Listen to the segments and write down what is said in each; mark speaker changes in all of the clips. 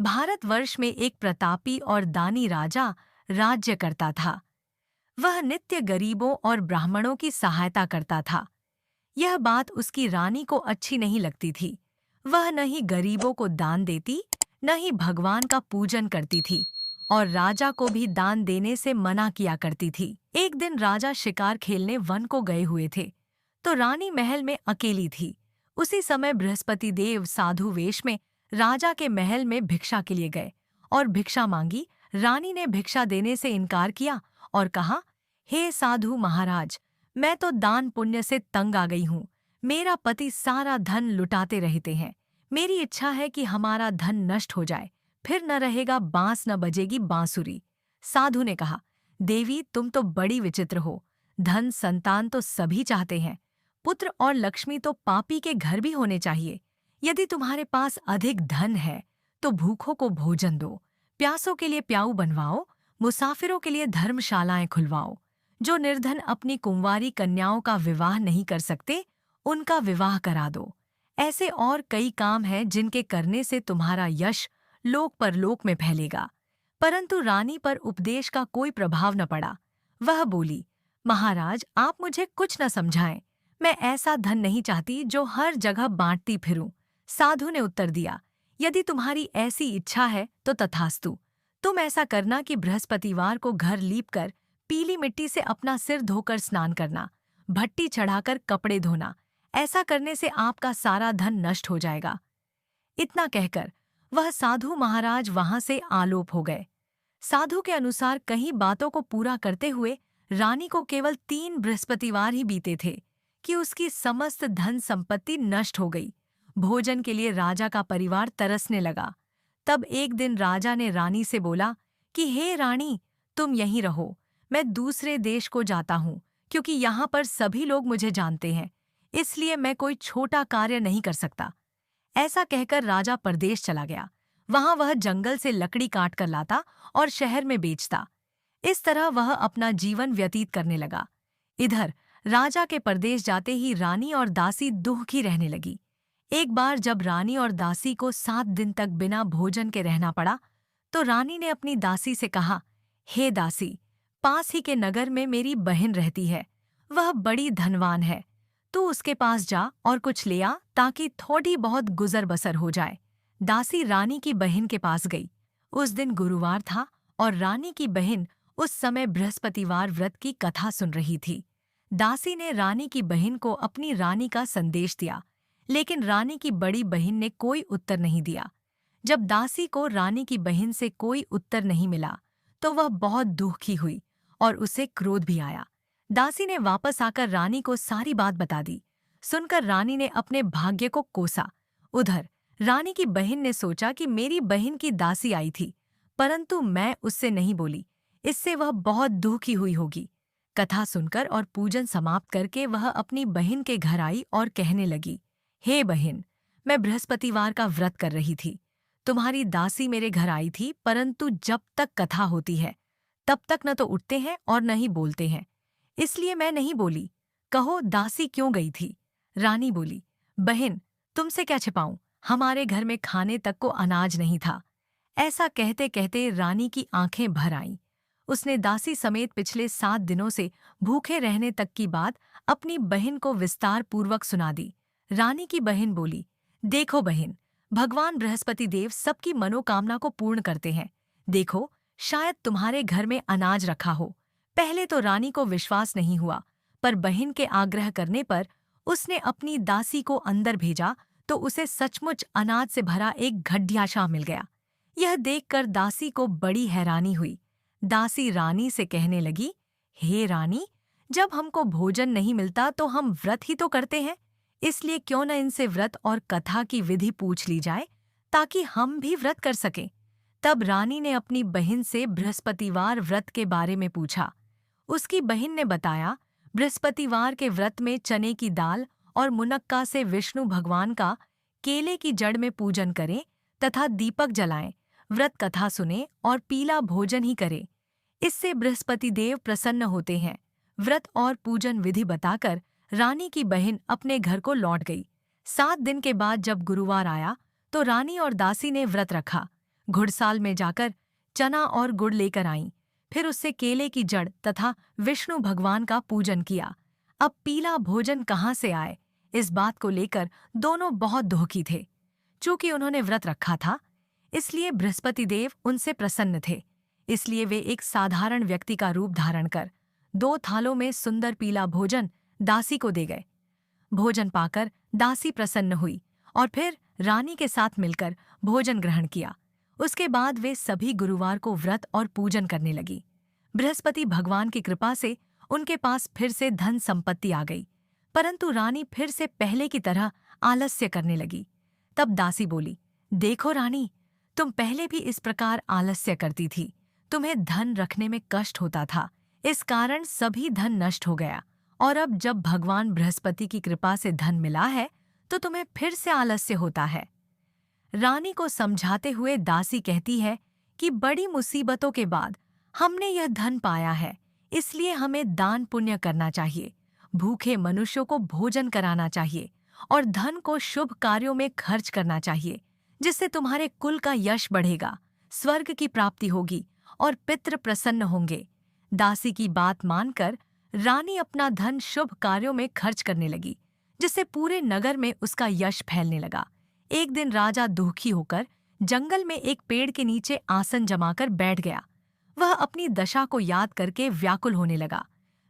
Speaker 1: भारतवर्ष में एक प्रतापी और दानी राजा राज्य करता था। वह नित्य गरीबों और ब्राह्मणों की सहायता करता था। यह बात उसकी रानी को अच्छी नहीं लगती थी। वह न ही गरीबों को दान देती, न ही भगवान का पूजन करती थी और राजा को भी दान देने से मना किया करती थी। एक दिन राजा शिकार खेलने वन को गए हुए थे, तो रानी महल में अकेली थी। उसी समय बृहस्पति देव साधु वेश में राजा के महल में भिक्षा के लिए गए और भिक्षा मांगी। रानी ने भिक्षा देने से इनकार किया और कहा, हे साधु महाराज, मैं तो दान पुण्य से तंग आ गई हूँ। मेरा पति सारा धन लुटाते रहते हैं। मेरी इच्छा है कि हमारा धन नष्ट हो जाए, फिर न रहेगा बांस न बजेगी बांसुरी। साधु ने कहा, देवी तुम तो बड़ी विचित्र हो। धन संतान तो सभी चाहते हैं, पुत्र और लक्ष्मी तो पापी के घर भी होने चाहिए। यदि तुम्हारे पास अधिक धन है तो भूखों को भोजन दो, प्यासों के लिए प्याऊ बनवाओ, मुसाफिरों के लिए धर्मशालाएं खुलवाओ। जो निर्धन अपनी कुंवारी कन्याओं का विवाह नहीं कर सकते, उनका विवाह करा दो। ऐसे और कई काम हैं जिनके करने से तुम्हारा यश लोक परलोक में फैलेगा। परंतु रानी पर उपदेश का कोई प्रभाव न पड़ा। वह बोली, महाराज आप मुझे कुछ न समझाएं। मैं ऐसा धन नहीं चाहती जो हर जगह बांटती फिरूं। साधु ने उत्तर दिया, यदि तुम्हारी ऐसी इच्छा है तो तथास्तु। तुम ऐसा करना कि बृहस्पतिवार को घर लीपकर पीली मिट्टी से अपना सिर धोकर स्नान करना, भट्टी चढ़ाकर कपड़े धोना। ऐसा करने से आपका सारा धन नष्ट हो जाएगा। इतना कहकर वह साधु महाराज वहां से आलोप हो गए। साधु के अनुसार कई बातों को पूरा करते हुए रानी को केवल 3 बृहस्पतिवार ही बीते थे कि उसकी समस्त धन संपत्ति नष्ट हो गई। भोजन के लिए राजा का परिवार तरसने लगा। तब एक दिन राजा ने रानी से बोला कि हे रानी, तुम यहीं रहो, मैं दूसरे देश को जाता हूँ, क्योंकि यहाँ पर सभी लोग मुझे जानते हैं, इसलिए मैं कोई छोटा कार्य नहीं कर सकता। ऐसा कहकर राजा परदेश चला गया। वहां वह जंगल से लकड़ी काट कर लाता और शहर में बेचता। इस तरह वह अपना जीवन व्यतीत करने लगा। इधर राजा के परदेश जाते ही रानी और दासी दुखी रहने लगी। एक बार जब रानी और दासी को 7 दिन तक बिना भोजन के रहना पड़ा, तो रानी ने अपनी दासी से कहा, हे दासी, पास ही के नगर में मेरी बहन रहती है। वह बड़ी धनवान है। तू उसके पास जा और कुछ ले आ ताकि थोड़ी बहुत गुजर बसर हो जाए। दासी रानी की बहन के पास गई। उस दिन गुरुवार था और रानी की बहन उस समय बृहस्पतिवार व्रत की कथा सुन रही थी। दासी ने रानी की बहन को अपनी रानी का संदेश दिया, लेकिन रानी की बड़ी बहन ने कोई उत्तर नहीं दिया। जब दासी को रानी की बहन से कोई उत्तर नहीं मिला, तो वह बहुत दुखी हुई और उसे क्रोध भी आया। दासी ने वापस आकर रानी को सारी बात बता दी। सुनकर रानी ने अपने भाग्य को कोसा। उधर रानी की बहन ने सोचा कि मेरी बहन की दासी आई थी, परंतु मैं उससे नहीं बोली, इससे वह बहुत दुखी हुई होगी। कथा सुनकर और पूजन समाप्त करके वह अपनी बहन के घर आई और कहने लगी, हे बहन, मैं बृहस्पतिवार का व्रत कर रही थी। तुम्हारी दासी मेरे घर आई थी, परंतु जब तक कथा होती है तब तक न तो उठते हैं और न ही बोलते हैं, इसलिए मैं नहीं बोली। कहो दासी क्यों गई थी? रानी बोली, बहन तुमसे क्या छिपाऊं, हमारे घर में खाने तक को अनाज नहीं था। ऐसा कहते कहते रानी की आंखें भर आईं। उसने दासी समेत पिछले 7 दिनों से भूखे रहने तक की बात अपनी बहन को विस्तार पूर्वक सुना दी। रानी की बहन बोली, देखो बहन, भगवान बृहस्पति देव सबकी मनोकामना को पूर्ण करते हैं। देखो, शायद तुम्हारे घर में अनाज रखा हो। पहले तो रानी को विश्वास नहीं हुआ, पर बहन के आग्रह करने पर उसने अपनी दासी को अंदर भेजा तो उसे सचमुच अनाज से भरा एक घड़ियाशा मिल गया। यह देखकर दासी को बड़ी हैरानी हुई। दासी रानी से कहने लगी, हे रानी, जब हमको भोजन नहीं मिलता तो हम व्रत ही तो करते हैं, इसलिए क्यों न इनसे व्रत और कथा की विधि पूछ ली जाए ताकि हम भी व्रत कर सकें। तब रानी ने अपनी बहन से बृहस्पतिवार व्रत के बारे में पूछा। उसकी बहन ने बताया, बृहस्पतिवार के व्रत में चने की दाल और मुनक्का से विष्णु भगवान का केले की जड़ में पूजन करें तथा दीपक जलाएं, व्रत कथा सुने और पीला भोजन ही करें। इससे बृहस्पति देव प्रसन्न होते हैं। व्रत और पूजन विधि बताकर रानी की बहन अपने घर को लौट गई। 7 दिन के बाद जब गुरुवार आया तो रानी और दासी ने व्रत रखा। घुड़साल में जाकर चना और गुड़ लेकर आईं। फिर उससे केले की जड़ तथा विष्णु भगवान का पूजन किया। अब पीला भोजन कहाँ से आए, इस बात को लेकर दोनों बहुत दुखी थे। चूंकि उन्होंने व्रत रखा था, इसलिए बृहस्पति देव उनसे प्रसन्न थे। इसलिए वे एक साधारण व्यक्ति का रूप धारण कर 2 थालों में सुंदर पीला भोजन दासी को दे गए। भोजन पाकर दासी प्रसन्न हुई और फिर रानी के साथ मिलकर भोजन ग्रहण किया। उसके बाद वे सभी गुरुवार को व्रत और पूजन करने लगी। बृहस्पति भगवान की कृपा से उनके पास फिर से धन संपत्ति आ गई, परंतु रानी फिर से पहले की तरह आलस्य करने लगी। तब दासी बोली, देखो रानी, तुम पहले भी इस प्रकार आलस्य करती थी। तुम्हें धन रखने में कष्ट होता था, इस कारण सभी धन नष्ट हो गया। और अब जब भगवान बृहस्पति की कृपा से धन मिला है, तो तुम्हें फिर से आलस्य होता है। रानी को समझाते हुए दासी कहती है कि बड़ी मुसीबतों के बाद हमने यह धन पाया है, इसलिए हमें दान पुण्य करना चाहिए, भूखे मनुष्यों को भोजन कराना चाहिए और धन को शुभ कार्यों में खर्च करना चाहिए, जिससे तुम्हारे कुल का यश बढ़ेगा, स्वर्ग की प्राप्ति होगी और पितृ प्रसन्न होंगे। दासी की बात मानकर रानी अपना धन शुभ कार्यों में खर्च करने लगी, जिससे पूरे नगर में उसका यश फैलने लगा। एक दिन राजा दुखी होकर जंगल में एक पेड़ के नीचे आसन जमाकर बैठ गया। वह अपनी दशा को याद करके व्याकुल होने लगा।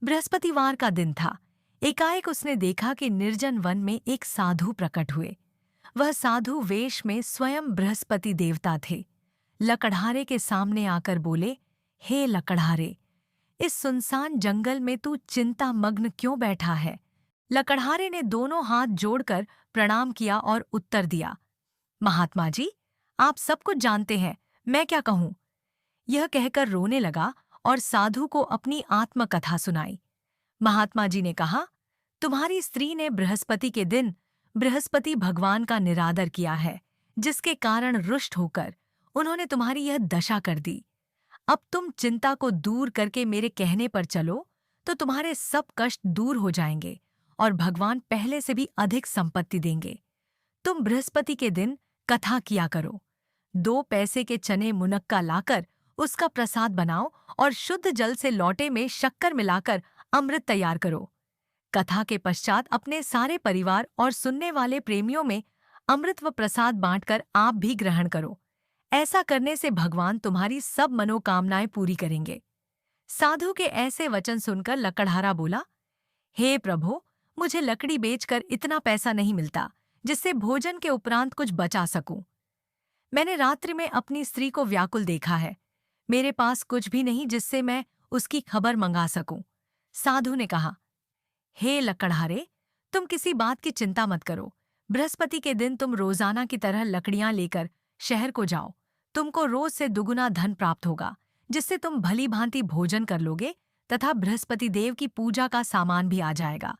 Speaker 1: बृहस्पतिवार का दिन था। एकाएक उसने देखा कि निर्जन वन में एक साधु प्रकट हुए। वह साधु वेश में स्वयं बृहस्पति देवता थे। लकड़हारे के सामने आकर बोले, हे लकड़हारे, इस सुनसान जंगल में तू चिंता मग्न क्यों बैठा है? लकड़हारे ने दोनों हाथ जोड़कर प्रणाम किया और उत्तर दिया, महात्मा जी, आप सब कुछ जानते हैं, मैं क्या कहूँ? यह कहकर रोने लगा और साधु को अपनी आत्मकथा सुनाई। महात्मा जी ने कहा, तुम्हारी स्त्री ने बृहस्पति के दिन बृहस्पति भगवान का निरादर किया है, जिसके कारण रुष्ट होकर उन्होंने तुम्हारी यह दशा कर दी। अब तुम चिंता को दूर करके मेरे कहने पर चलो तो तुम्हारे सब कष्ट दूर हो जाएंगे और भगवान पहले से भी अधिक संपत्ति देंगे। तुम बृहस्पति के दिन कथा किया करो। 2 पैसे के चने मुनक्का लाकर उसका प्रसाद बनाओ और शुद्ध जल से लोटे में शक्कर मिलाकर अमृत तैयार करो। कथा के पश्चात अपने सारे परिवार और सुनने वाले प्रेमियों में अमृत व प्रसाद बांटकर आप भी ग्रहण करो। ऐसा करने से भगवान तुम्हारी सब मनोकामनाएं पूरी करेंगे। साधु के ऐसे वचन सुनकर लकड़हारा बोला, हे प्रभु, मुझे लकड़ी बेचकर इतना पैसा नहीं मिलता जिससे भोजन के उपरांत कुछ बचा सकूं। मैंने रात्रि में अपनी स्त्री को व्याकुल देखा है। मेरे पास कुछ भी नहीं जिससे मैं उसकी खबर मंगा सकूं। साधु ने कहा, हे लकड़हारे, तुम किसी बात की चिंता मत करो। बृहस्पति के दिन तुम रोजाना की तरह लकड़ियां लेकर शहर को जाओ। तुमको रोज से दुगुना धन प्राप्त होगा, जिससे तुम भली भांति भोजन कर लोगे तथा बृहस्पति देव की पूजा का सामान भी आ जाएगा।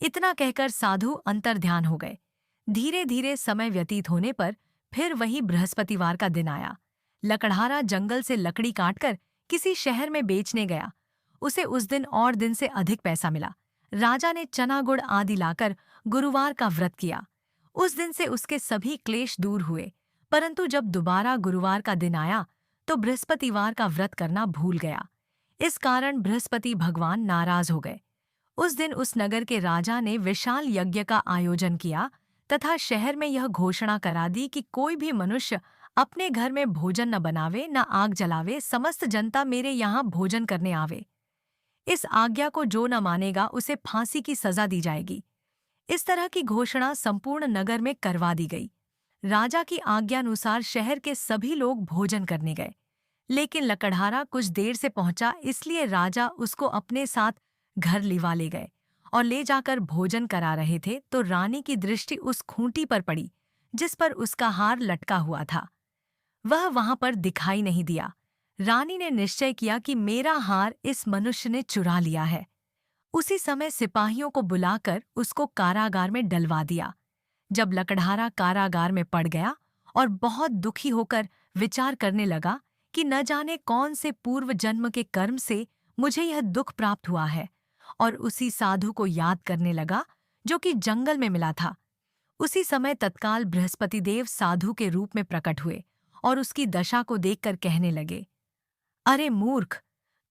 Speaker 1: इतना कहकर साधु अंतर्ध्यान हो गए। धीरे धीरे समय व्यतीत होने पर फिर वही बृहस्पतिवार का दिन आया। लकड़हारा जंगल से लकड़ी काटकर किसी शहर में बेचने गया। उसे उस दिन और दिन से अधिक पैसा मिला। राजा ने चना गुड़ आदि लाकर गुरुवार का व्रत किया। उस दिन से उसके सभी क्लेश दूर हुए, परंतु जब दोबारा गुरुवार का दिन आया तो बृहस्पतिवार का व्रत करना भूल गया। इस कारण बृहस्पति भगवान नाराज हो गए। उस दिन उस नगर के राजा ने विशाल यज्ञ का आयोजन किया तथा शहर में यह घोषणा करा दी कि कोई भी मनुष्य अपने घर में भोजन न बनावे, न आग जलावे, समस्त जनता मेरे यहाँ भोजन करने आवे। इस आज्ञा को जो न मानेगा उसे फांसी की सजा दी जाएगी। इस तरह की घोषणा संपूर्ण नगर में करवा दी गई। राजा की आज्ञानुसार शहर के सभी लोग भोजन करने गए, लेकिन लकड़हारा कुछ देर से पहुंचा, इसलिए राजा उसको अपने साथ घर लिवा ले गए और ले जाकर भोजन करा रहे थे तो रानी की दृष्टि उस खूंटी पर पड़ी जिस पर उसका हार लटका हुआ था। वह वहां पर दिखाई नहीं दिया। रानी ने निश्चय किया कि मेरा हार इस मनुष्य ने चुरा लिया है। उसी समय सिपाहियों को बुलाकर उसको कारागार में डलवा दिया। जब लकड़हारा कारागार में पड़ गया और बहुत दुखी होकर विचार करने लगा कि न जाने कौन से पूर्व जन्म के कर्म से मुझे यह दुख प्राप्त हुआ है, और उसी साधु को याद करने लगा जो कि जंगल में मिला था। उसी समय तत्काल बृहस्पति देव साधु के रूप में प्रकट हुए और उसकी दशा को देखकर कहने लगे, अरे मूर्ख,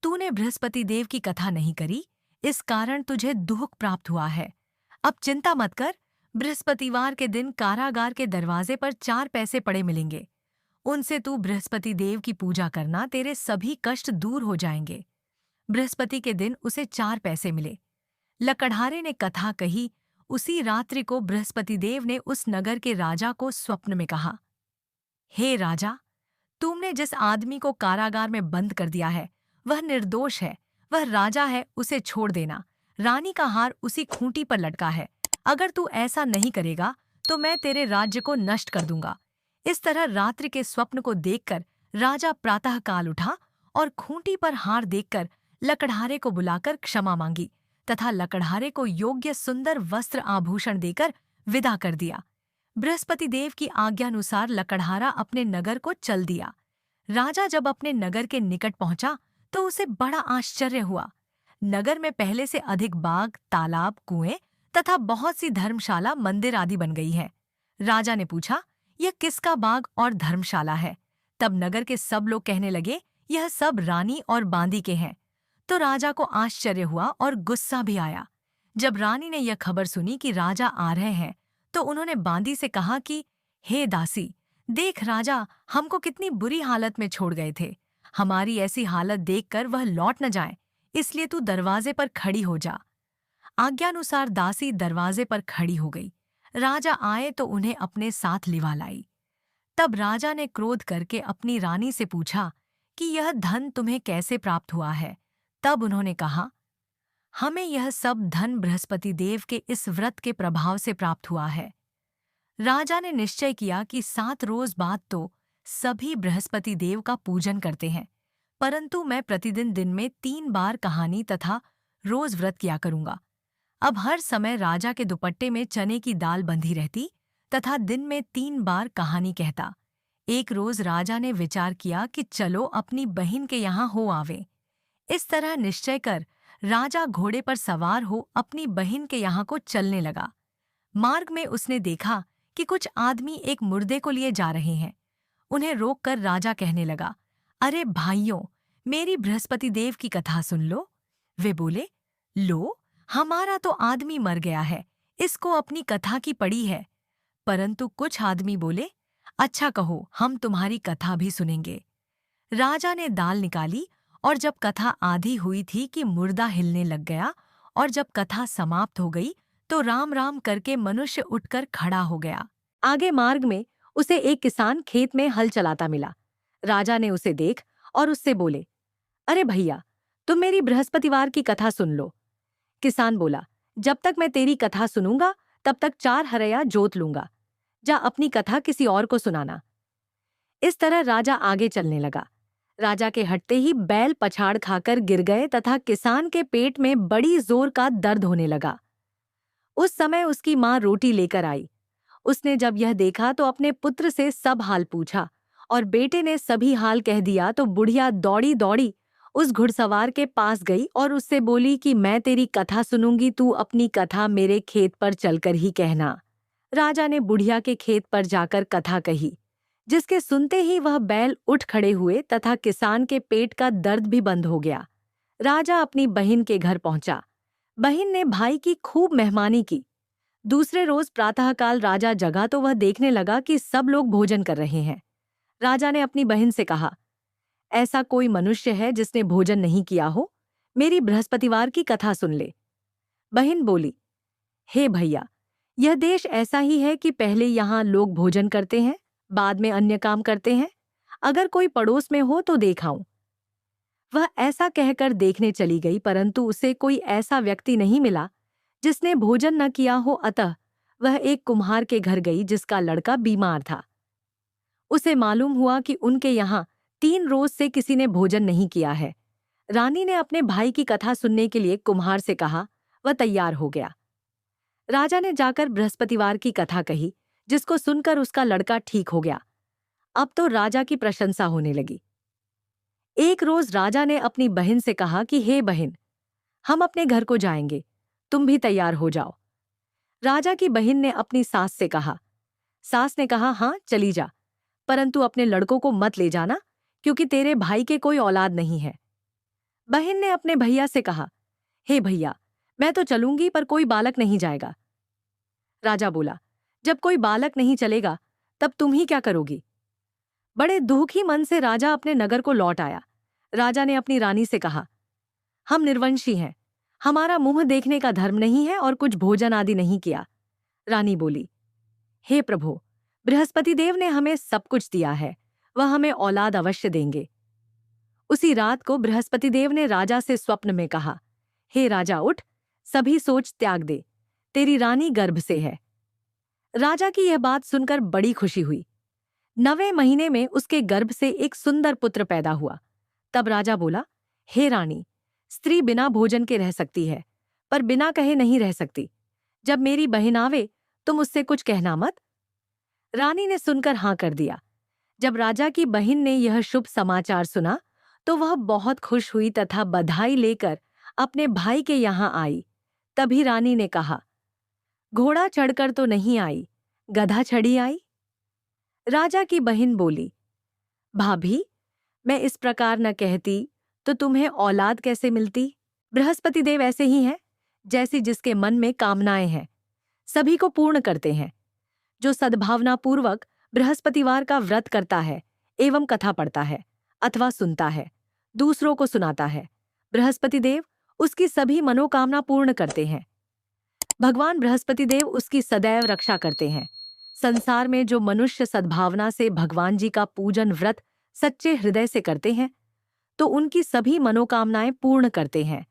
Speaker 1: तूने बृहस्पति देव की कथा नहीं करी, इस कारण तुझे दुख प्राप्त हुआ है। अब चिंता मत कर, बृहस्पतिवार के दिन कारागार के दरवाजे पर 4 पैसे पड़े मिलेंगे। उनसे तू बृहस्पति देव की पूजा करना, तेरे सभी कष्ट दूर हो जाएंगे। बृहस्पति के दिन उसे 4 पैसे मिले। लकड़हारे ने कथा कही। उसी रात्रि को बृहस्पति देव ने उस नगर के राजा को स्वप्न में कहा, हे राजा, तुमने जिस आदमी को कारागार में बंद कर दिया है वह निर्दोष है, वह राजा है, उसे छोड़ देना। रानी का हार उसी खूंटी पर लटका है। अगर तू ऐसा नहीं करेगा तो मैं तेरे राज्य को नष्ट कर दूंगा। इस तरह रात्रि के स्वप्न को देखकर राजा प्रातःकाल उठा और खूंटी पर हार देखकर लकड़हारे को बुलाकर क्षमा मांगी तथा लकड़हारे को योग्य सुंदर वस्त्र आभूषण देकर विदा कर दिया। बृहस्पति देव की आज्ञानुसार लकड़हारा अपने नगर को चल दिया। राजा जब अपने नगर के निकट पहुंचा तो उसे बड़ा आश्चर्य हुआ। नगर में पहले से अधिक बाग, तालाब, कुएं तथा बहुत सी धर्मशाला, मंदिर आदि बन गई है। राजा ने पूछा, यह किसका बाग और धर्मशाला है? तब नगर के सब लोग कहने लगे, यह सब रानी और बांदी के हैं। तो राजा को आश्चर्य हुआ और गुस्सा भी आया। जब रानी ने यह खबर सुनी कि राजा आ रहे हैं तो उन्होंने बांदी से कहा कि हे दासी, देख राजा हमको कितनी बुरी हालत में छोड़ गए थे। हमारी ऐसी हालत देखकर वह लौट न जाए, इसलिए तू दरवाजे पर खड़ी हो जा। आज्ञानुसार दासी दरवाजे पर खड़ी हो गई। राजा आए तो उन्हें अपने साथ लिवा लाई। तब राजा ने क्रोध करके अपनी रानी से पूछा कि यह धन तुम्हें कैसे प्राप्त हुआ है? तब उन्होंने कहा, हमें यह सब धन बृहस्पति देव के इस व्रत के प्रभाव से प्राप्त हुआ है। राजा ने निश्चय किया कि 7 रोज बाद तो सभी बृहस्पति देव का पूजन करते हैं, परंतु मैं प्रतिदिन दिन में 3 बार कहानी तथा रोज व्रत किया करूंगा। अब हर समय राजा के दुपट्टे में चने की दाल बंधी रहती तथा दिन में 3 बार कहानी कहता। एक रोज राजा ने विचार किया कि चलो अपनी बहन के यहाँ हो आवे। इस तरह निश्चय कर राजा घोड़े पर सवार हो अपनी बहन के यहाँ को चलने लगा। मार्ग में उसने देखा कि कुछ आदमी एक मुर्दे को लिए जा रहे हैं। उन्हें रोककर राजा कहने लगा, अरे भाइयों, मेरी बृहस्पति देव की कथा सुन लो। वे बोले, लो, हमारा तो आदमी मर गया है, इसको अपनी कथा की पड़ी है। परंतु कुछ आदमी बोले, अच्छा कहो, हम तुम्हारी कथा भी सुनेंगे। राजा ने दाल निकाली और जब कथा आधी हुई थी कि मुर्दा हिलने लग गया और जब कथा समाप्त हो गई तो राम राम करके मनुष्य उठकर खड़ा हो गया। आगे मार्ग में उसे एक किसान खेत में हल चलाता मिला। राजा ने उसे देख और उससे बोले, अरे भैया, तुम मेरी बृहस्पतिवार की कथा सुन लो। किसान बोला, जब तक मैं तेरी कथा सुनूंगा तब तक 4 हरया जोत लूंगा। जा अपनी कथा किसी और को सुनाना। इस तरह राजा आगे चलने लगा। राजा के हटते ही बैल पछाड़ खाकर गिर गए तथा किसान के पेट में बड़ी जोर का दर्द होने लगा। उस समय उसकी माँ रोटी लेकर आई। उसने जब यह देखा तो अपने पुत्र से सब हाल पूछा और बेटे ने सभी हाल कह दिया तो बुढ़िया दौड़ी दौड़ी उस घुड़सवार के पास गई और उससे बोली कि मैं तेरी कथा सुनूंगी, तू अपनी कथा मेरे खेत पर चलकर ही कहना। राजा ने बुढ़िया के खेत पर जाकर कथा कही, जिसके सुनते ही वह बैल उठ खड़े हुए तथा किसान के पेट का दर्द भी बंद हो गया। राजा अपनी बहन के घर पहुंचा। बहन ने भाई की खूब मेहमानी की। दूसरे रोज प्रातःकाल राजा जगा तो वह देखने लगा कि सब लोग भोजन कर रहे हैं। राजा ने अपनी बहन से कहा, ऐसा कोई मनुष्य है जिसने भोजन नहीं किया हो? मेरी बृहस्पतिवार की कथा सुन ले। बहन बोली, हे भैया, यह देश ऐसा ही है कि पहले यहाँ लोग भोजन करते हैं, बाद में अन्य काम करते हैं। अगर कोई पड़ोस में हो तो देखाऊं। वह ऐसा कहकर देखने चली गई, परंतु उसे कोई ऐसा व्यक्ति नहीं मिला जिसने भोजन न किया हो। अतः वह एक कुम्हार के घर गई जिसका लड़का बीमार था। उसे मालूम हुआ कि उनके यहाँ 3 रोज से किसी ने भोजन नहीं किया है। रानी ने अपने भाई की कथा सुनने के लिए कुम्हार से कहा। वह तैयार हो गया। राजा ने जाकर बृहस्पतिवार की कथा कही, जिसको सुनकर उसका लड़का ठीक हो गया। अब तो राजा की प्रशंसा होने लगी। एक रोज राजा ने अपनी बहन से कहा कि हे बहन, हम अपने घर को जाएंगे, तुम भी तैयार हो जाओ। राजा की बहन ने अपनी सास से कहा। सास ने कहा, हाँ चली जा, परंतु अपने लड़कों को मत ले जाना, क्योंकि तेरे भाई के कोई औलाद नहीं है। बहन ने अपने भैया से कहा, हे भैया, मैं तो चलूंगी पर कोई बालक नहीं जाएगा। राजा बोला, जब कोई बालक नहीं चलेगा तब तुम ही क्या करोगी? बड़े दुखी मन से राजा अपने नगर को लौट आया। राजा ने अपनी रानी से कहा, हम निर्वंशी हैं, हमारा मुंह देखने का धर्म नहीं है और कुछ भोजन आदि नहीं किया। रानी बोली, हे प्रभु, बृहस्पति देव ने हमें सब कुछ दिया है, वह हमें औलाद अवश्य देंगे। उसी रात को बृहस्पति देव ने राजा से स्वप्न में कहा, हे राजा उठ, सभी सोच त्याग दे, तेरी रानी गर्भ से है। राजा की यह बात सुनकर बड़ी खुशी हुई। 9वें महीने में उसके गर्भ से एक सुंदर पुत्र पैदा हुआ। तब राजा बोला, हे रानी, स्त्री बिना भोजन के रह सकती है, पर बिना कहे नहीं रह सकती। जब मेरी बहन आवे तुम उससे कुछ कहना मत। रानी ने सुनकर हां कर दिया। जब राजा की बहन ने यह शुभ समाचार सुना तो वह बहुत खुश हुई तथा बधाई लेकर अपने भाई के यहाँ आई। तभी रानी ने कहा, घोड़ा चढ़कर तो नहीं आई, गधा चढ़ी आई। राजा की बहन बोली, भाभी, मैं इस प्रकार न कहती तो तुम्हें औलाद कैसे मिलती? बृहस्पति देव ऐसे ही हैं, जैसी जिसके मन में कामनाएं हैं, सभी को पूर्ण करते हैं। जो सद्भावना पूर्वक बृहस्पतिवार का व्रत करता है एवं कथा पढ़ता है अथवा सुनता है, दूसरों को सुनाता है, बृहस्पति देव उसकी सभी मनोकामना पूर्ण करते हैं। भगवान बृहस्पति देव उसकी सदैव रक्षा करते हैं। संसार में जो मनुष्य सद्भावना से भगवान जी का पूजन व्रत सच्चे हृदय से करते हैं तो उनकी सभी मनोकामनाएं पूर्ण करते हैं।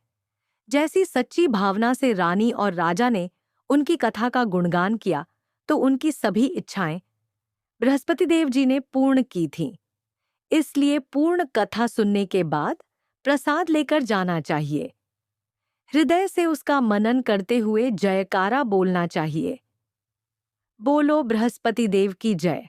Speaker 1: जैसी सच्ची भावना से रानी और राजा ने उनकी कथा का गुणगान किया तो उनकी सभी इच्छाएं बृहस्पति देव जी ने पूर्ण की थीं। इसलिए पूर्ण कथा सुनने के बाद प्रसाद लेकर जाना चाहिए। हृदय से उसका मनन करते हुए जयकारा बोलना चाहिए। बोलो बृहस्पति देव की जय।